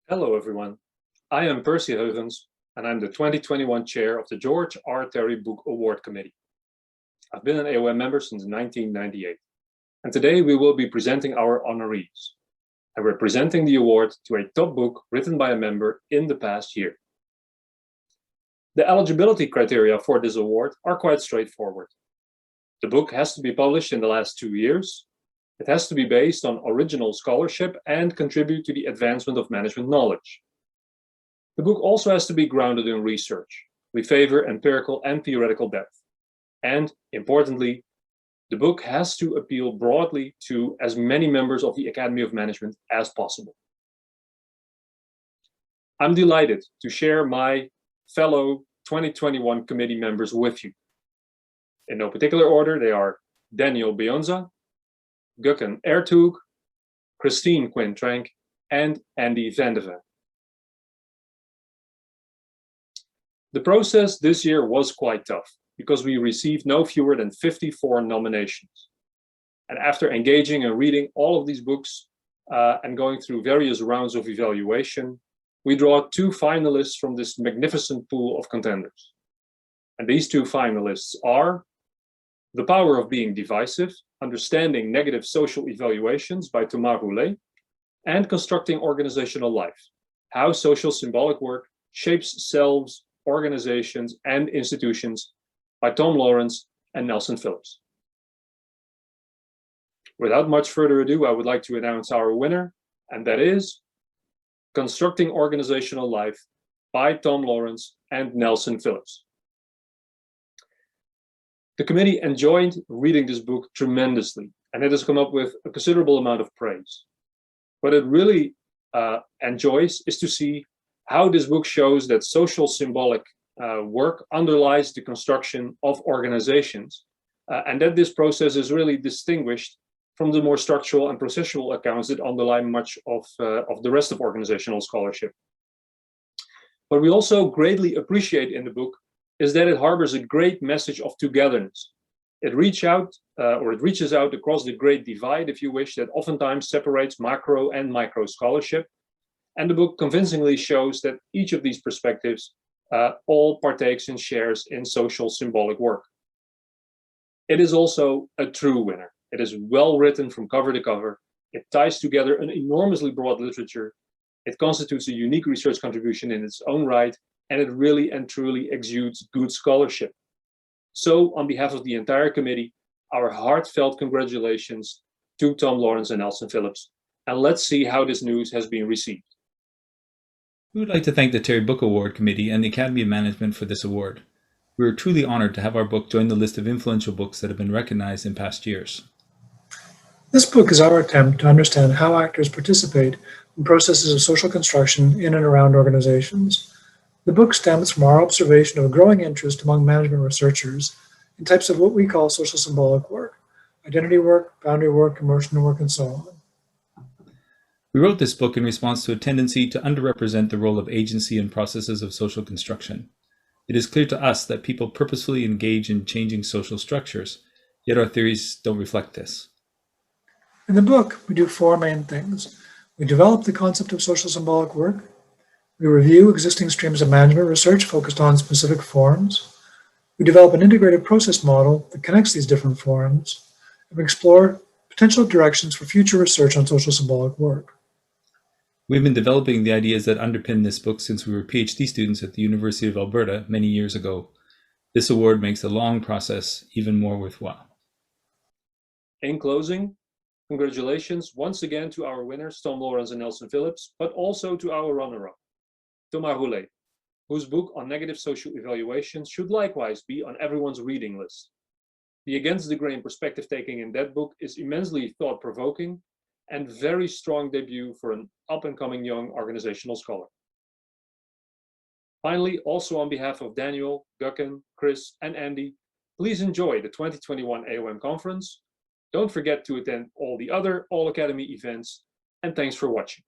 Hello everyone, I am Percy Heugens and I'm the 2021 chair of the George R. Terry Book Award Committee. I've been an AOM member since 1998 and today we will be presenting our honorees and we're presenting the award to a top book written by a member in the past year. The eligibility criteria for this award are quite straightforward. The book has to be published in the last 2 years. It has to be based on original scholarship and contribute to the advancement of management knowledge. The book also has to be grounded in research. We favor empirical and theoretical depth. And importantly, the book has to appeal broadly to as many members of the Academy of Management as possible. I'm delighted to share my fellow 2021 committee members with you. In no particular order, they are Daniel Bionza, Gukken Ertug, Christine Quinn-Trank, and Andy van de Ven. The process this year was quite tough because we received no fewer than 54 nominations. And after engaging and reading all of these books and going through various rounds of evaluation, we draw 2 finalists from this magnificent pool of contenders. And these 2 finalists are The Power of Being Divisive, Understanding Negative Social Evaluations by Thomas Roulet, and Constructing Organizational Life, How Social Symbolic Work Shapes Selves, Organizations, and Institutions by Tom Lawrence and Nelson Phillips. Without much further ado, I would like to announce our winner, and that is Constructing Organizational Life by Tom Lawrence and Nelson Phillips. The committee enjoyed reading this book tremendously, and it has come up with a considerable amount of praise. What it really enjoys is to see how this book shows that social symbolic work underlies the construction of organizations, and that this process is really distinguished from the more structural and processual accounts that underlie much of the rest of organizational scholarship. What we also greatly appreciate in the book is that it harbors a great message of togetherness. It reaches out across the great divide, if you wish, that oftentimes separates macro and micro scholarship. And the book convincingly shows that each of these perspectives all partakes and shares in social symbolic work. It is also a true winner. It is well written from cover to cover. It ties together an enormously broad literature. It constitutes a unique research contribution in its own right, and it really and truly exudes good scholarship. So, on behalf of the entire committee, our heartfelt congratulations to Tom Lawrence and Nelson Phillips, and let's see how this news has been received. We would like to thank the Terry Book Award Committee and the Academy of Management for this award. We are truly honored to have our book join the list of influential books that have been recognized in past years. This book is our attempt to understand how actors participate in processes of social construction in and around organizations. The book stems from our observation of a growing interest among management researchers in types of what we call social symbolic work, identity work, boundary work, emotional work, and so on. We wrote this book in response to a tendency to underrepresent the role of agency in processes of social construction. It is clear to us that people purposefully engage in changing social structures, yet our theories don't reflect this. In the book, we do 4 main things. We develop the concept of social symbolic work. We review existing streams of management research focused on specific forms. We develop an integrated process model that connects these different forms. And we explore potential directions for future research on social symbolic work. We've been developing the ideas that underpin this book since we were PhD students at the University of Alberta many years ago. This award makes the long process even more worthwhile. In closing, congratulations once again to our winners, Tom Lawrence and Nelson Phillips, but also to our runner-up, Thomas Roulet, whose book on negative social evaluations should likewise be on everyone's reading list. The against-the-grain perspective taking in that book is immensely thought-provoking and very strong debut for an up-and-coming young organizational scholar. Finally, also on behalf of Daniel, Gukken, Chris, and Andy, please enjoy the 2021 AOM conference. Don't forget to attend all the other All Academy events, and thanks for watching.